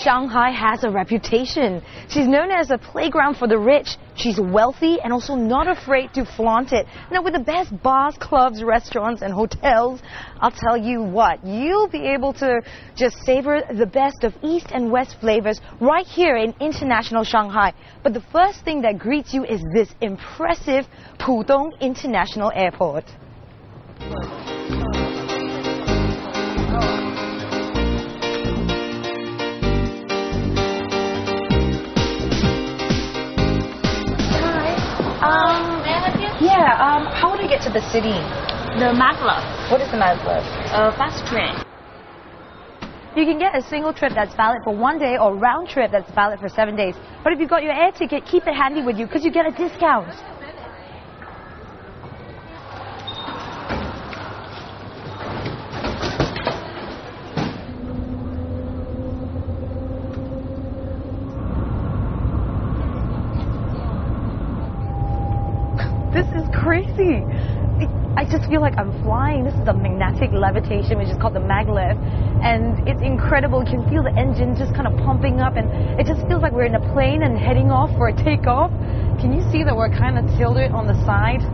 Shanghai has a reputation. She's known as a playground for the rich. She's wealthy and also not afraid to flaunt it. Now, with the best bars, clubs, restaurants, and hotels, I'll tell you what, you'll be able to just savor the best of East and West flavors right here in international Shanghai. But the first thing that greets you is this impressive Pudong International Airport. How would I get to the city? The maglev. What is the maglev? Fast train. You can get a single trip that's valid for 1 day or round trip that's valid for 7 days. But if you've got your air ticket, keep it handy with you because you get a discount. This is crazy. I just feel like I'm flying. This is a magnetic levitation, which is called the maglev. And it's incredible. You can feel the engine just kind of pumping up. And it just feels like we're in a plane and heading off for a takeoff. Can you see that we're kind of tilted on the side?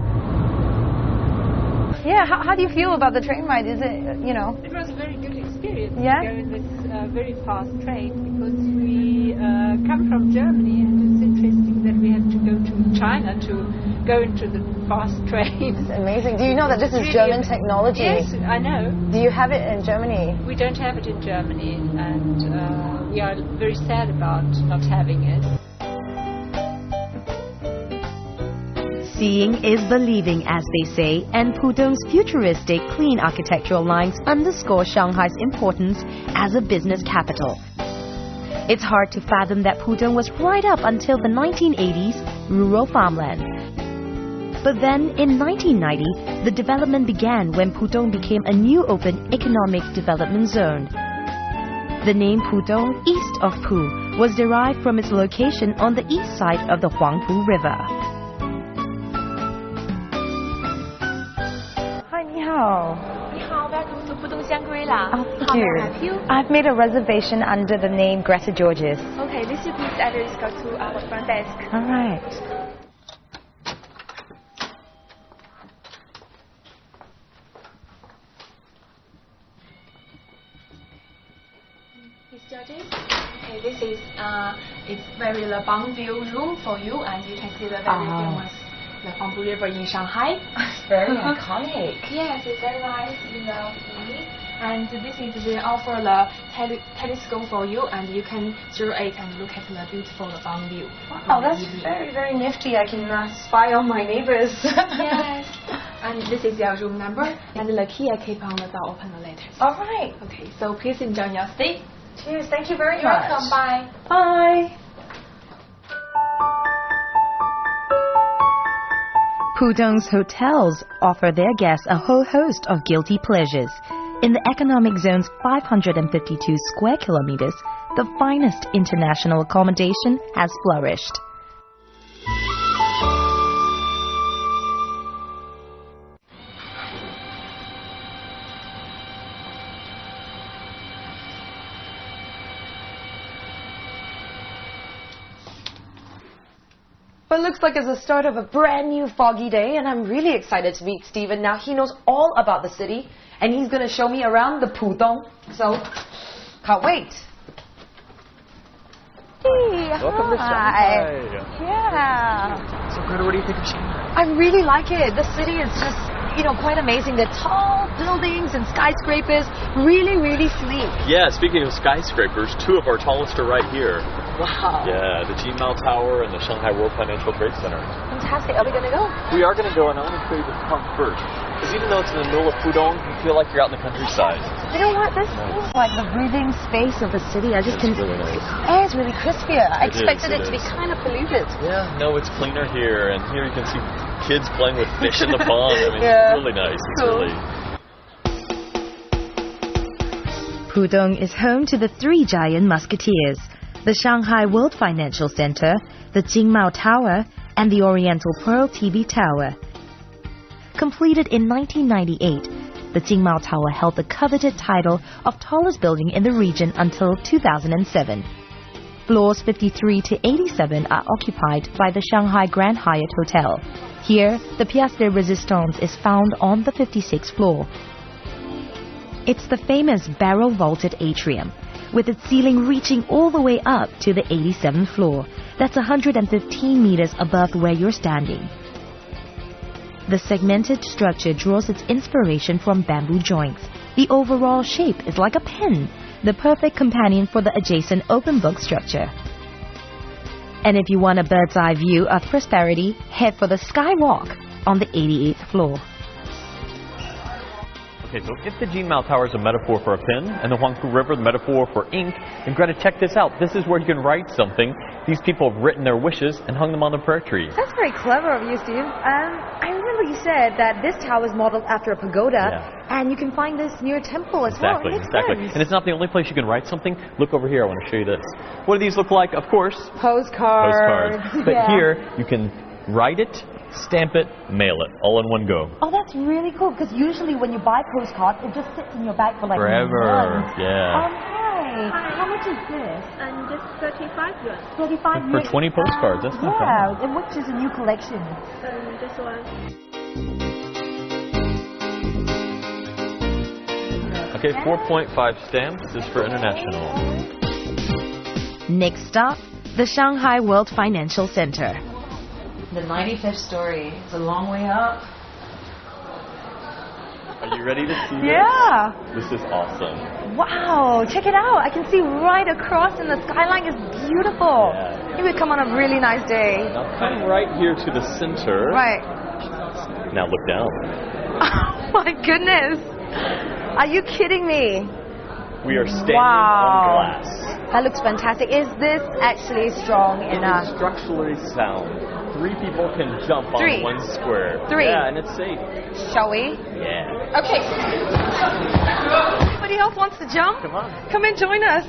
Yeah, how do you feel about the train ride? Is it, you know? It was a very good experience Yeah? to go in this very fast train because we come from Germany and it's interesting that we have to go to China to go into the fast train. It's amazing. Do you know that this is German technology? Yes, I know. Do you have it in Germany? We don't have it in Germany and we are very sad about not having it. Seeing is believing, as they say, and Pudong's futuristic, clean architectural lines underscore Shanghai's importance as a business capital. It's hard to fathom that Pudong was right up until the 1980s rural farmland. But then, in 1990, the development began when Pudong became a new open economic development zone. The name Pudong, east of Pu, was derived from its location on the east side of the Huangpu River. Welcome to Pudong Shangri-La. Oh, thank you. I've made a reservation under the name Greta Georges. Okay, this is please address go to our front desk. All right. Miss Georges. Okay, this is it's very the bomb view room for you, and you can see the very famous the Huangpu River in Shanghai. Very iconic. Yes, it's very nice in the evening. And this is they offer the telescope for you, and you can through it and look at the beautiful bomb view. Wow, that's very, very nifty. I can spy on my neighbors. Yes. And this is your room number, and the key I keep on the door open later. All right. Okay, so please enjoy your stay. Cheers. Thank you very You're much. welcome. Bye. Bye. Pudong's hotels offer their guests a whole host of guilty pleasures. In the economic zone's 552 square kilometers, the finest international accommodation has flourished. But it looks like it's the start of a brand new foggy day, and I'm really excited to meet Stephen. Now, he knows all about the city, and he's going to show me around the Pudong. So, can't wait. Hey, Welcome to hi. Shanghai. Yeah. So, Greta, what do you think of Shanghai? I really like it. The city is just, you know, quite amazing. The tall buildings and skyscrapers, really, really sleek. Yeah, speaking of skyscrapers, two of our tallest are right here. Wow. Yeah, the Jinmao Tower and the Shanghai World Financial Trade Center. Fantastic. Are we going to go? We are going to go, and I want to show you the park first. Because even though it's in the middle of Pudong, you feel like you're out in the countryside. You know what? This feels like the breathing space of the city. I just It's really nice. The air is really crispier. I expected it it to be is. kind of polluted. Yeah, no, it's cleaner here, and here you can see kids playing with fish in the pond. I mean, Yeah. it's really nice. It's Cool. really... Pudong is home to the three giant musketeers, the Shanghai World Financial Center, the Jinmao Tower, and the Oriental Pearl TV Tower. Completed in 1998, the Jinmao Tower held the coveted title of tallest building in the region until 2007. Floors 53 to 87 are occupied by the Shanghai Grand Hyatt Hotel. Here, the Pièce de Résistance is found on the 56th floor. It's the famous barrel-vaulted atrium, with its ceiling reaching all the way up to the 87th floor. That's 115 meters above where you're standing. The segmented structure draws its inspiration from bamboo joints. The overall shape is like a pen, the perfect companion for the adjacent open book structure. And if you want a bird's eye view of prosperity, head for the Skywalk on the 88th floor. Okay, so if the Jinmao Tower is a metaphor for a pen and the Huangpu River the metaphor for ink, then Greta, check this out. This is where you can write something. These people have written their wishes and hung them on the prayer tree. That's very clever of you, Steve. I remember you said that this tower is modeled after a pagoda, and you can find this near a temple as well. Exactly. And it's not the only place you can write something. Look over here. I want to show you this. What do these look like? Of course, postcards. But here you can write it, stamp it, mail it, all in one go. Oh, that's really cool, because usually when you buy postcards, it just sits in your bag for like forever. months. Yeah. Hi. How much is this? And just 35 yuan. 35 For 20 postcards, that's not bad. Yeah, and which is a new collection? This one. Okay, 4.5 stamps. This is for international. Next stop, the Shanghai World Financial Center. The 95th story. It's a long way up. Are you ready to see this? Yeah. This is awesome. Wow, check it out. I can see right across, and the skyline is beautiful. Yeah. It would come on a really nice day. Now come right here to the center. Right. Now look down. Oh my goodness. Are you kidding me? We are standing on glass. That looks fantastic. Is this actually strong enough? It is structurally sound. 3 people can jump on one square. 3. Yeah, and it's safe. Shall we? Yeah. Okay. Anybody else wants to jump? Come on. Come and join us.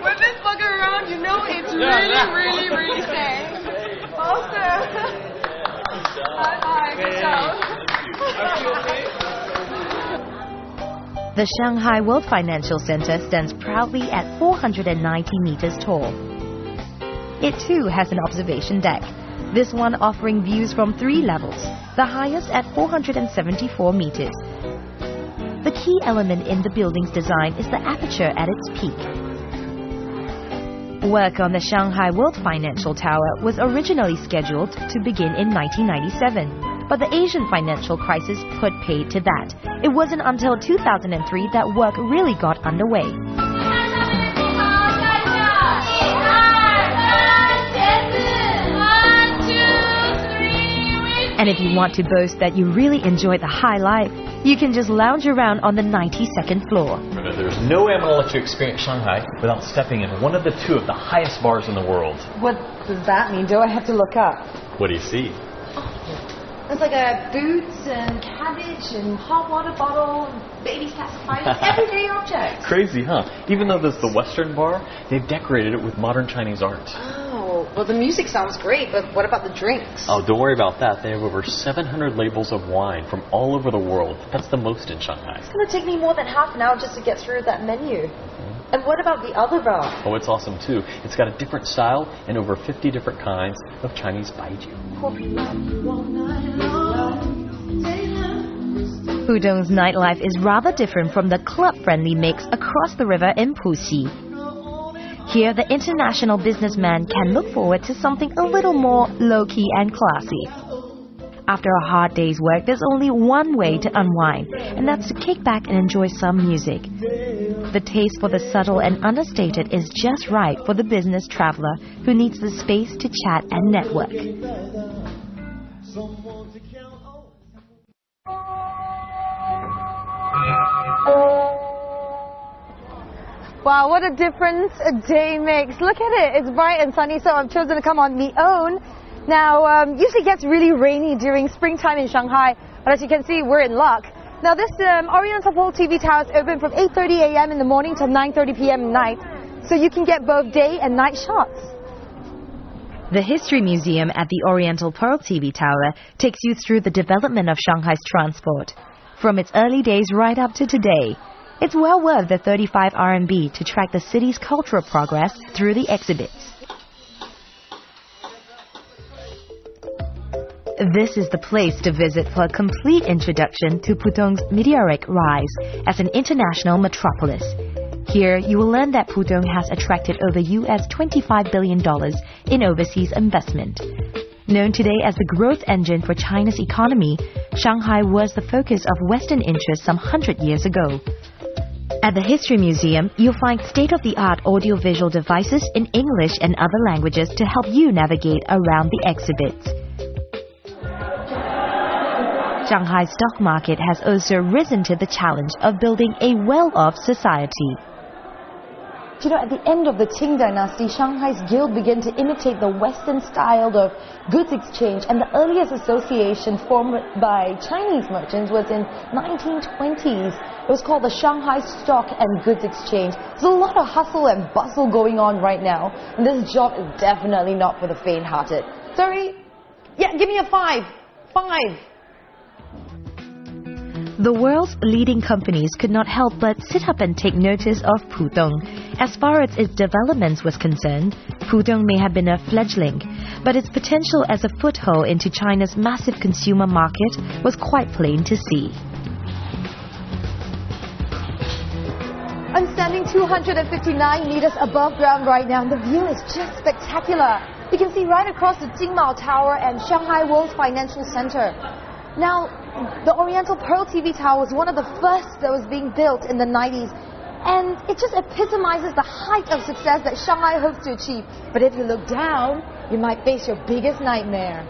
With this bugger around, you know it's really safe. Awesome. Bye-bye. Good job. The Shanghai World Financial Center stands proudly at 490 meters tall. It too has an observation deck, this one offering views from 3 levels, the highest at 474 meters. The key element in the building's design is the aperture at its peak. Work on the Shanghai World Financial Tower was originally scheduled to begin in 1997. But the Asian financial crisis put paid to that. It wasn't until 2003 that work really got underway. And if you want to boast that you really enjoy the high life, you can just lounge around on the 92nd floor. There's no way I'm going to let you experience Shanghai without stepping in one of the 2 of the highest bars in the world. What does that mean? Do I have to look up? What do you see? It's like a boots and cabbage and hot water bottle, baby pacifiers, everyday objects. Crazy, huh? Even though there's the Western bar, they've decorated it with modern Chinese art. Oh, well, the music sounds great, but what about the drinks? Oh, don't worry about that. They have over 700 labels of wine from all over the world. That's the most in Shanghai. It's going to take me more than half an hour just to get through that menu. And what about the other bar? Oh, it's awesome too. It's got a different style and over 50 different kinds of Chinese baijiu. Pudong's nightlife is rather different from the club-friendly mix across the river in Puxi. Here, the international businessman can look forward to something a little more low-key and classy. After a hard day's work, there's only one way to unwind, and that's to kick back and enjoy some music. The taste for the subtle and understated is just right for the business traveler who needs the space to chat and network. Wow, what a difference a day makes. Look at it. It's bright and sunny, so I've chosen to come on my own. Now, usually it gets really rainy during springtime in Shanghai, but as you can see, we're in luck. Now, this Oriental Pearl TV Tower is open from 8:30 a.m. in the morning till 9:30 p.m. at night, so you can get both day and night shots. The History Museum at the Oriental Pearl TV Tower takes you through the development of Shanghai's transport, from its early days right up to today. It's well worth the 35 RMB to track the city's cultural progress through the exhibits. This is the place to visit for a complete introduction to Pudong's meteoric rise as an international metropolis. Here, you will learn that Pudong has attracted over US $25 billion in overseas investment. Known today as the growth engine for China's economy, Shanghai was the focus of Western interest some 100 years ago. At the History Museum, you'll find state-of-the-art audiovisual devices in English and other languages to help you navigate around the exhibits. Shanghai's stock market has also risen to the challenge of building a well-off society. You know, at the end of the Qing dynasty, Shanghai's guild began to imitate the Western style of goods exchange, and the earliest association formed by Chinese merchants was in 1920s. It was called the Shanghai Stock and Goods Exchange. There's a lot of hustle and bustle going on right now, and this job is definitely not for the faint-hearted. Sorry? Yeah, give me a 5. 5. The world's leading companies could not help but sit up and take notice of Pudong. As far as its developments was concerned, Pudong may have been a fledgling, but its potential as a foothold into China's massive consumer market was quite plain to see. I'm standing 259 meters above ground right now, and the view is just spectacular. You can see right across the Jingmao Tower and Shanghai World Financial Center. Now, the Oriental Pearl TV Tower was one of the first that was being built in the 90s, and it just epitomizes the height of success that Shanghai hopes to achieve. But if you look down, you might face your biggest nightmare.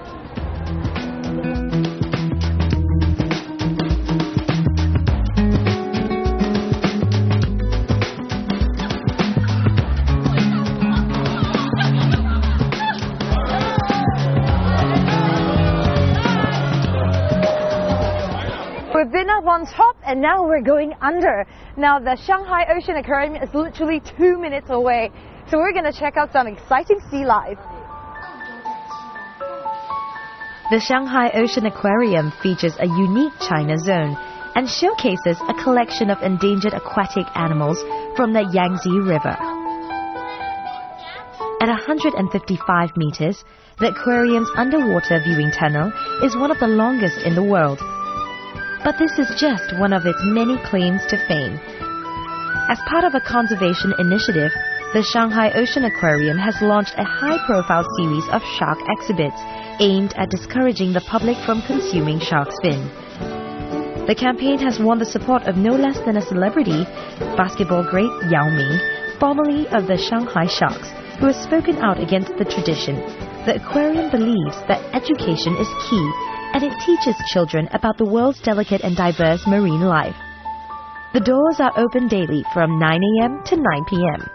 We've been up on top and now we're going under. Now the Shanghai Ocean Aquarium is literally 2 minutes away. So we're going to check out some exciting sea life. The Shanghai Ocean Aquarium features a unique China zone and showcases a collection of endangered aquatic animals from the Yangtze River. At 155 meters, the aquarium's underwater viewing tunnel is one of the longest in the world. But this is just one of its many claims to fame. As part of a conservation initiative, the Shanghai Ocean Aquarium has launched a high-profile series of shark exhibits aimed at discouraging the public from consuming shark's fin. The campaign has won the support of no less than a celebrity, basketball great Yao Ming, formerly of the Shanghai Sharks, who has spoken out against the tradition. The aquarium believes that education is key, and it teaches children about the world's delicate and diverse marine life. The doors are open daily from 9 a.m. to 9 p.m.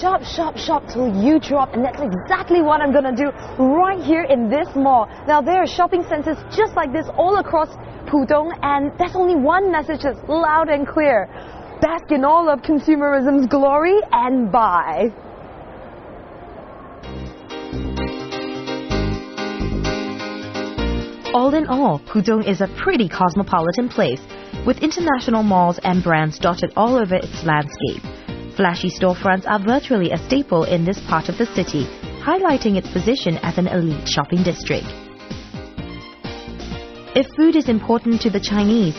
Shop, shop, shop till you drop, and that's exactly what I'm gonna do right here in this mall. Now there are shopping centers just like this all across Pudong, and there's only one message that's loud and clear: bask in all of consumerism's glory and buy. All in all, Pudong is a pretty cosmopolitan place, with international malls and brands dotted all over its landscape. Flashy storefronts are virtually a staple in this part of the city, highlighting its position as an elite shopping district. If food is important to the Chinese,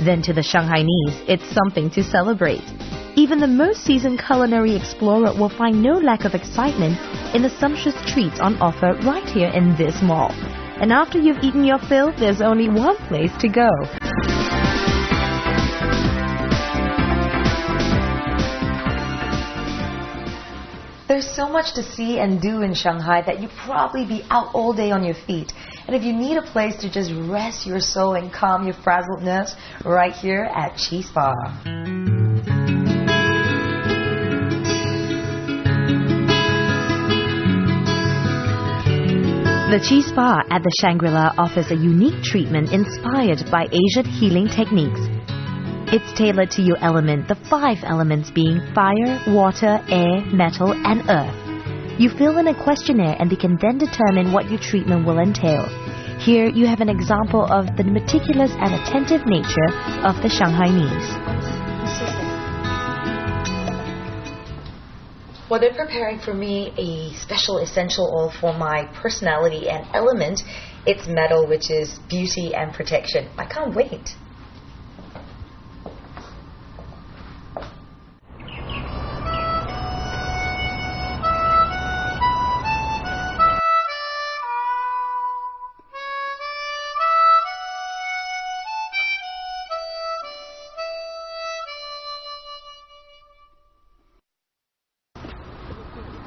then to the Shanghainese, it's something to celebrate. Even the most seasoned culinary explorer will find no lack of excitement in the sumptuous treats on offer right here in this mall. And after you've eaten your fill, there's only one place to go. There's so much to see and do in Shanghai that you'd probably be out all day on your feet. And if you need a place to just rest your soul and calm your frazzled nerves, right here at Chi Spa. The Chi Spa at the Shangri-La offers a unique treatment inspired by Asian healing techniques. It's tailored to your element, the 5 elements being fire, water, air, metal, and earth. You fill in a questionnaire and they can then determine what your treatment will entail. Here you have an example of the meticulous and attentive nature of the Shanghainese. Well, they're preparing for me a special essential oil for my personality and element. It's metal, which is beauty and protection. I can't wait.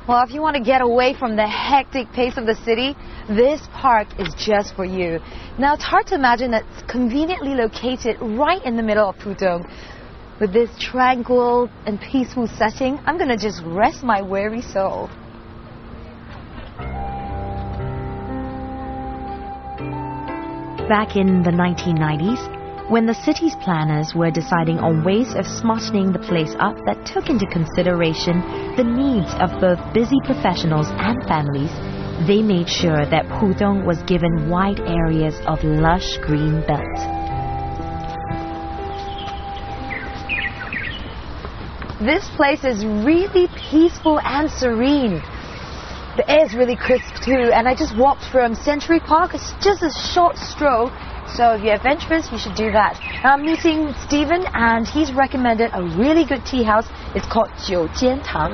Well, if you want to get away from the hectic pace of the city, this park is just for you. Now, it's hard to imagine that it's conveniently located right in the middle of Pudong. With this tranquil and peaceful setting, I'm going to just rest my weary soul. Back in the 1990s, when the city's planners were deciding on ways of smartening the place up that took into consideration the needs of both busy professionals and families, they made sure that Pudong was given wide areas of lush green belt. This place is really peaceful and serene. The air is really crisp too, and I just walked from Century Park. It's just a short stroll. So if you're adventurous, you should do that. Now, I'm meeting Stephen, and he's recommended a really good tea house. It's called 九间堂.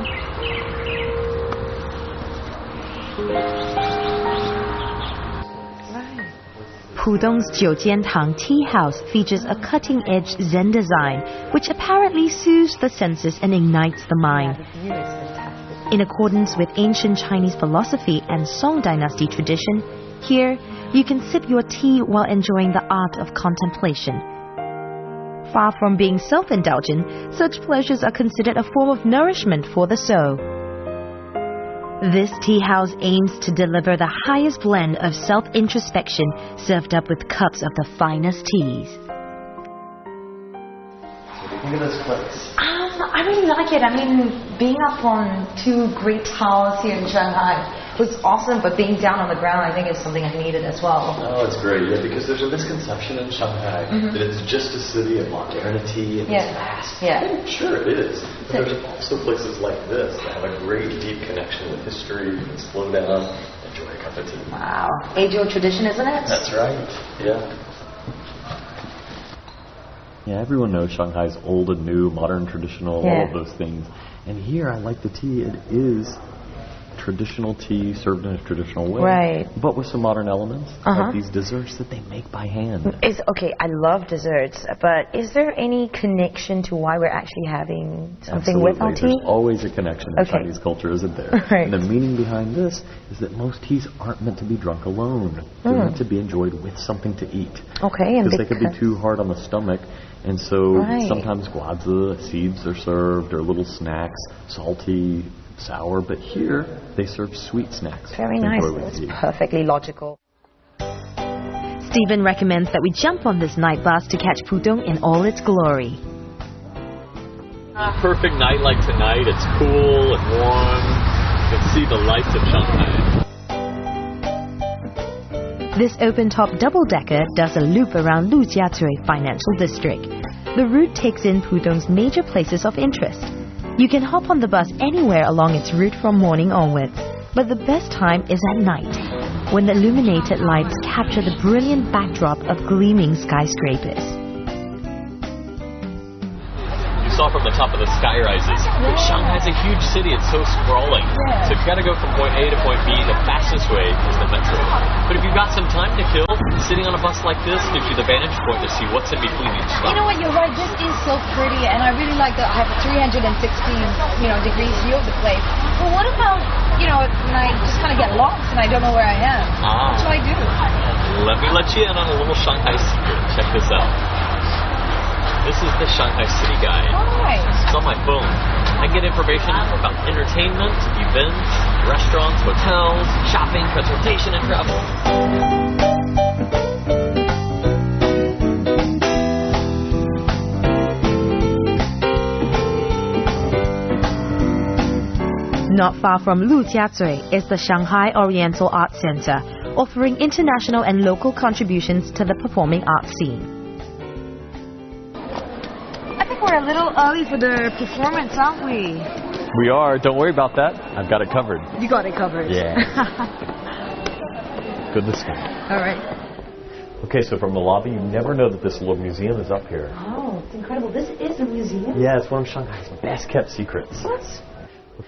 Pudong's 九间堂 Tea House features a cutting-edge Zen design, which apparently soothes the senses and ignites the mind. In accordance with ancient Chinese philosophy and Song Dynasty tradition, here you can sip your tea while enjoying the art of contemplation. Far from being self-indulgent, such pleasures are considered a form of nourishment for the soul. This tea house aims to deliver the highest blend of self-introspection served up with cups of the finest teas. Look at this place. I really like it. I mean, being up on 2 great towers here in Shanghai was awesome, but being down on the ground, I think, is something I needed as well. Oh, it's great, yeah, because there's a misconception in Shanghai that it's just a city of modernity and it's fast. Yeah. And sure, it is. But there's also places like this that have a great, deep connection with history. You can slow down, enjoy a cup of tea. Wow. Age-old tradition, isn't it? That's right, yeah. Yeah, everyone knows Shanghai's old and new, modern, traditional, all of those things. And here, I like the tea. It is traditional tea served in a traditional way, right? But with some modern elements, like these desserts that they make by hand. Okay, I love desserts, but is there any connection to why we're actually having something with our tea? There's always a connection in Chinese culture, isn't there? Right. And the meaning behind this is that most teas aren't meant to be drunk alone. They're meant to be enjoyed with something to eat. Okay, and because they could be too hard on the stomach. And so sometimes guazi seeds are served, or little snacks, salty, sour, but here they serve sweet snacks. Very nice. That's perfectly logical. Stephen recommends that we jump on this night bus to catch Pudong in all its glory. Perfect night like tonight. It's cool and warm. You can see the lights of Shanghai. This open-top double-decker does a loop around Lujiazui Financial District. The route takes in Pudong's major places of interest. You can hop on the bus anywhere along its route from morning onwards. But the best time is at night, when the illuminated lights capture the brilliant backdrop of gleaming skyscrapers. Saw from the top of the sky rises. Shanghai's a huge city, it's so sprawling. So if you gotta go from point A to point B, the fastest way is the metro. But if you've got some time to kill, sitting on a bus like this gives you the vantage point to see what's in between each stop. You know what, you're right, this is so pretty, and I really like that I have a 360 degrees view of the place. But what about, when I just kind of get lost and I don't know where I am? What should I do? Let me let you in on a little Shanghai secret. Check this out. This is the Shanghai City Guide. It's on my phone. I get information about entertainment, events, restaurants, hotels, shopping, transportation, and travel. Not far from Lujiazui is the Shanghai Oriental Arts Center, offering international and local contributions to the performing arts scene. I think we're a little early for the performance, aren't we? We are. Don't worry about that. I've got it covered. You got it covered. Yeah. Good this time. All right. Okay, so from the lobby, you never know that this little museum is up here. Oh, it's incredible. This is a museum? Yeah, it's one of Shanghai's best kept secrets. What?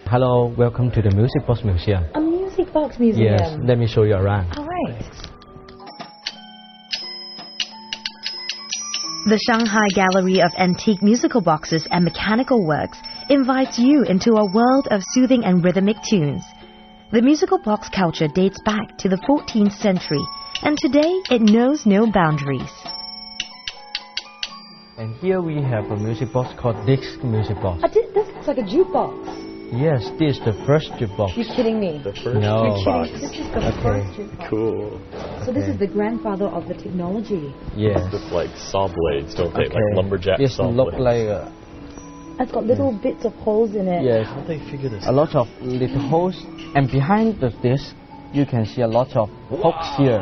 Hello, welcome to the Music Box Museum. A music box museum? Yes, let me show you around. All right. The Shanghai Gallery of Antique Musical Boxes and Mechanical Works invites you into a world of soothing and rhythmic tunes. The musical box culture dates back to the 14th century, and today it knows no boundaries. And here we have a music box called Disc Music Box. This looks like a jukebox. Yes, this is the first jukebox. You're kidding me. The first No. box. This is the first jukebox. Cool. So this is the grandfather of the technology. Yes. Look like saw blades, don't they? Okay. Like lumberjack This saw look blades. like a, It's got little bits of holes in it. yes, How'd they figure this a lot of little holes. And behind the disc, you can see a lot of hooks here.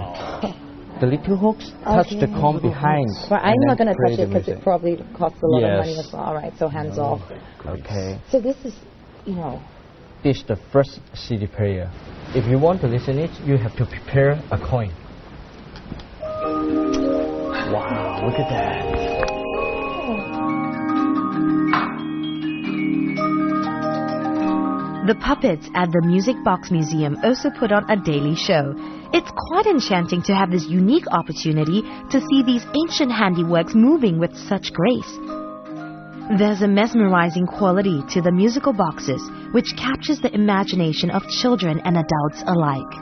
The little hooks touch the comb behind. But I'm and not then going to touch play it the because it music. probably costs a lot of Yes. money as well. All right, so hands off. Okay. So this is, you know, This is the first CD player. If you want to listen it, you have to prepare a coin. Wow, look at that. The puppets at the Music Box Museum also put on a daily show. It's quite enchanting to have this unique opportunity to see these ancient handiworks moving with such grace. There's a mesmerizing quality to the musical boxes, which captures the imagination of children and adults alike.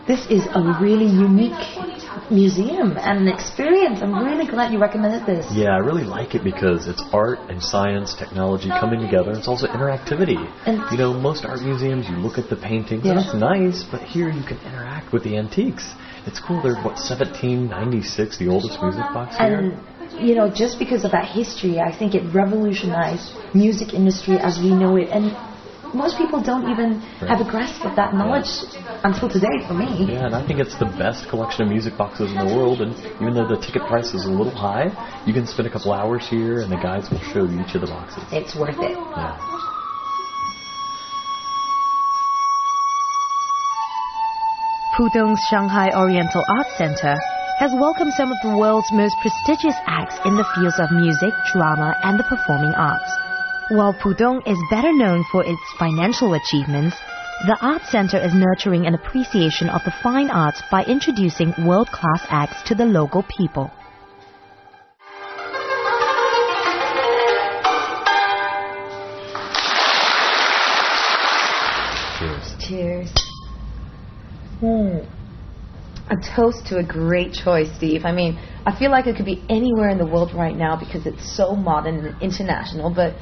this is a really unique museum and an experience. I'm really glad you recommended this. Yeah, I really like it because it's art and science, technology coming together. It's also interactivity. And you know, most art museums, you look at the paintings, and it's nice, but here you can interact with the antiques. It's cool. They're, 1796, the oldest music box here? And, you know, just because of that history, I think it revolutionized music industry as we know it. And most people don't even have a grasp of that knowledge until today for me. Yeah, and I think it's the best collection of music boxes in the world. And even though the ticket price is a little high, you can spend a couple hours here, and the guides will show you each of the boxes. It's worth it. Yeah. Pudong's Shanghai Oriental Arts Center has welcomed some of the world's most prestigious acts in the fields of music, drama, and the performing arts. While Pudong is better known for its financial achievements, the Arts Center is nurturing an appreciation of the fine arts by introducing world-class acts to the local people. Cheers. Cheers. A toast to a great choice, Steve. I mean, I feel like it could be anywhere in the world right now because it's so modern and international, but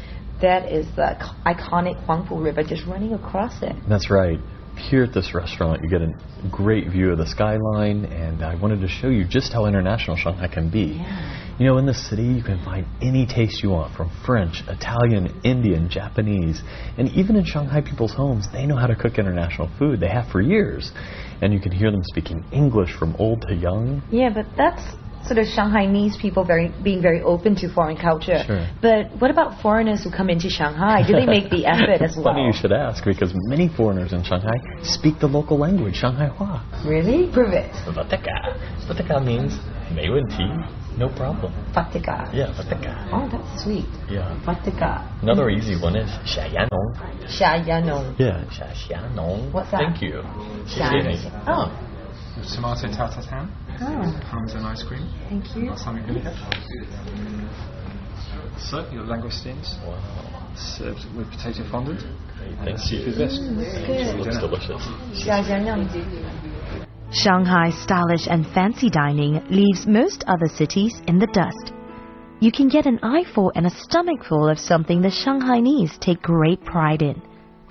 that is the iconic Huangpu River just running across it. That's right. Here at this restaurant, you get a great view of the skyline, and I wanted to show you just how international Shanghai can be. Yeah. You know, in the city, you can find any taste you want, from French, Italian, Indian, Japanese, and even in Shanghai people's homes, they know how to cook international food. They have for years. And you can hear them speaking English from old to young. Yeah, but that's sort of Shanghainese people being very open to foreign culture. Sure. But what about foreigners who come into Shanghai? Do they make the effort as well? Funny you should ask, because many foreigners in Shanghai speak the local language, Shanghai-hua. Really? Prove it. Vataka. Vataka means 没问题, no problem. Vatika. Yeah, Vataka. Oh, that's sweet. Yeah. Vatika. Another easy one is 傻牙农. Xiayanong. Yeah, 傻农. What's that? Thank you. 谢谢你. Oh. Tomato tartare, parmesan ice cream, Thank you. balsamic vinegar. So, your langoustines Wow. served with potato fondant Thank and seafood bisque. It looks delicious. Xiayanong. Shanghai's stylish and fancy dining leaves most other cities in the dust. You can get an eyeful and a stomachful of something the Shanghainese take great pride in: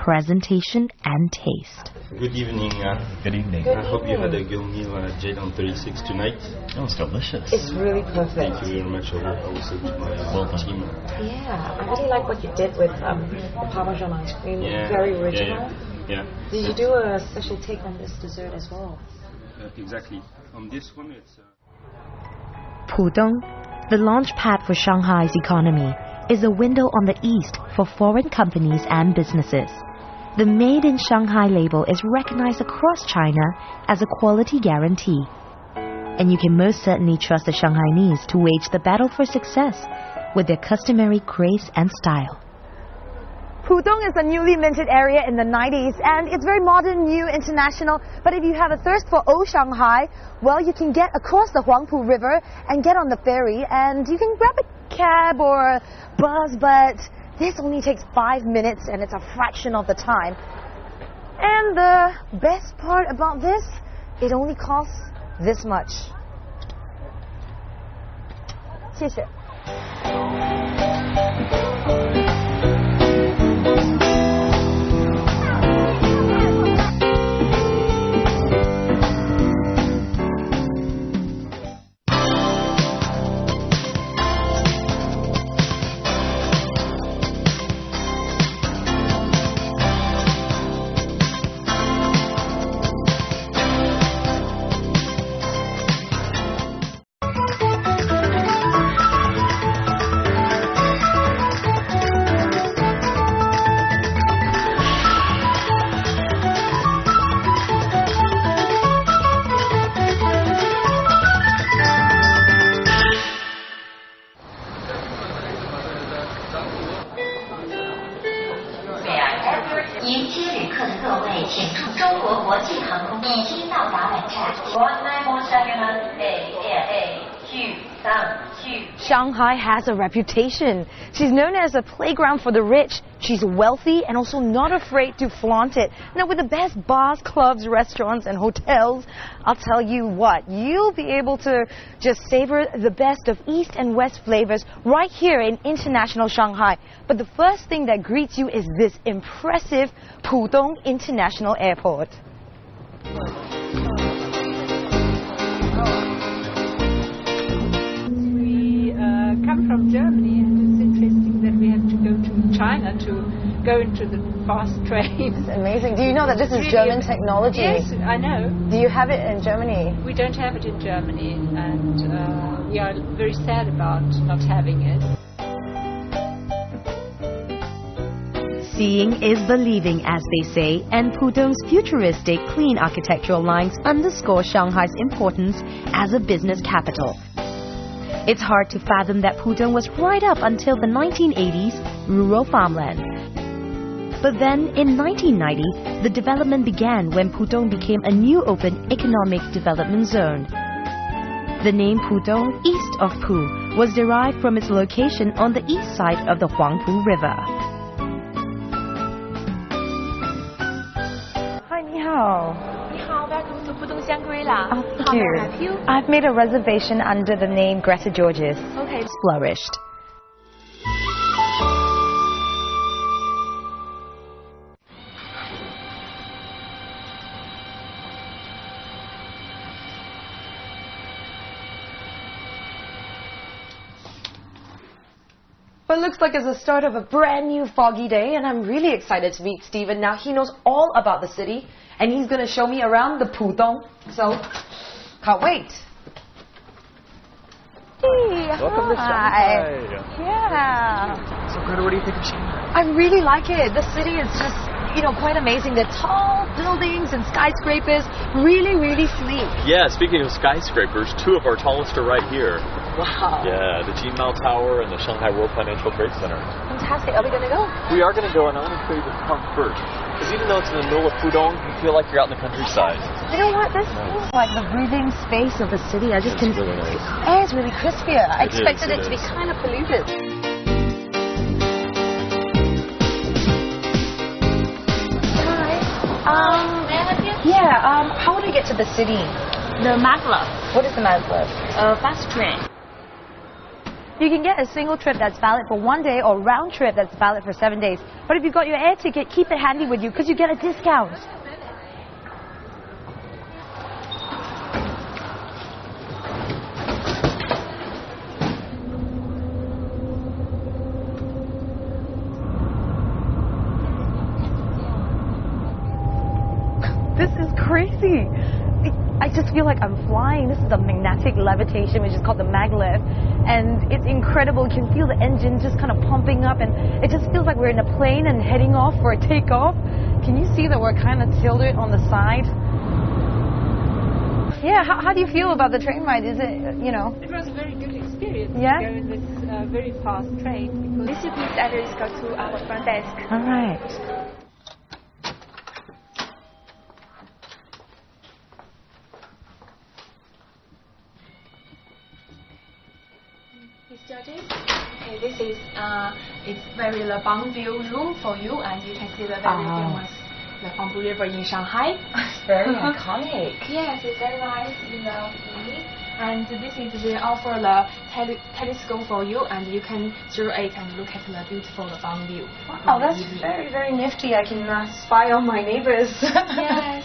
presentation and taste. Good evening. Good evening. I hope you had a good meal at Jadon 36 tonight. Oh, it's delicious. It's really perfect. Thank you very much also to my team. Yeah, I really like what you did with the Parmesan ice cream. Yeah, Very original. Yeah. Did you do a special take on this dessert as well? Exactly. On this one, it's... Pudong, the launch pad for Shanghai's economy, is a window on the east for foreign companies and businesses. The Made in Shanghai label is recognized across China as a quality guarantee. And you can most certainly trust the Shanghainese to wage the battle for success with their customary grace and style. Pudong is a newly minted area in the 90s, and it's very modern, new, international. But if you have a thirst for old Shanghai, well, you can get across the Huangpu River and get on the ferry, and you can grab a cab or a bus, but this only takes 5 minutes, and it's a fraction of the time. And the best part about this, it only costs this much. 谢谢。迎接旅客的各位，请注中国国际航空已经到达本站。ご案内申し上げます。Shanghai has a reputation. She's known as a playground for the rich. She's wealthy and also not afraid to flaunt it. Now, with the best bars, clubs, restaurants, and hotels, I'll tell you what, you'll be able to just savor the best of East and West flavors right here in international Shanghai. But the first thing that greets you is this impressive Pudong International Airport. Come from Germany, and it's interesting that we have to go to China to go into the fast train. It's amazing. Do you know that this is German technology? Yes, I know. Do you have it in Germany? We don't have it in Germany, and we are very sad about not having it. Seeing is believing, as they say, and Pudong's futuristic, clean architectural lines underscore Shanghai's importance as a business capital. It's hard to fathom that Pudong was right up until the 1980s rural farmland. But then, in 1990, the development began when Pudong became a new open economic development zone. The name Pudong, east of Pu, was derived from its location on the east side of the Huangpu River. Hi, ni hao. Welcome to Pudong Xiangguila. Oh, thank you. I've made a reservation under the name Greta Georges. Okay. Flourished. But it looks like it's the start of a brand new foggy day, and I'm really excited to meet Steven. Now, he knows all about the city, and he's going to show me around the Pudong. So, can't wait. Hey, Welcome to Shanghai. Yeah. So, Greta, what do you think of Shanghai? I really like it. The city is just, quite amazing. The tall buildings and skyscrapers, really, really sleek. Yeah, speaking of skyscrapers, 2 of our tallest are right here. Wow. Yeah, the Jinmao Tower and the Shanghai World Financial Trade Center. Fantastic. Are we going to go? We are going to go, and I want to show you the park first. Because even though it's in the middle of Pudong, you feel like you're out in the countryside. You know what? This feels like the breathing space of the city. I just can. Really nice. The air is really crispier. I expected it to be is. kind of polluted. May I help you? Yeah. How would I get to the city? The maglev, What is the maglev? fast train. You can get a single trip that's valid for 1 day or round trip that's valid for 7 days. But if you've got your air ticket, keep it handy with you because you get a discount. This is crazy. I just feel like I'm flying. This is a magnetic levitation, which is called the maglev. And it's incredible. You can feel the engine just kind of pumping up, and it just feels like we're in a plane and heading off for a takeoff. Can you see that we're kind of tilted on the side? Yeah, how do you feel about the train ride? Is it, you know? It was a very good experience to Yeah? go in this very fast train. Please address go to our front desk. All right. Miss Georgie? Okay, this is it's very the Bangview room for you, and you can see the very famous the Bamboo River in Shanghai. Very iconic. Yes, it's very nice, unique. And this is we offer the telescope for you, and you can through it and look at the beautiful Bangview. Wow, that's very, very nifty. I can spy on my neighbors. Yes.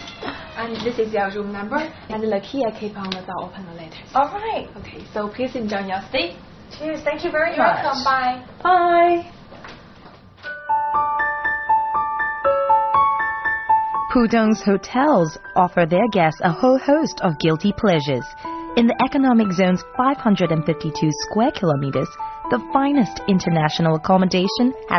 And this is your room number, and the key I keep on the door open later. All right. Okay, so please enjoy your stay. Cheers. Thank you very You're much. welcome. Bye. Bye. Pudong's hotels offer their guests a whole host of guilty pleasures. In the economic zone's 552 square kilometers, the finest international accommodation has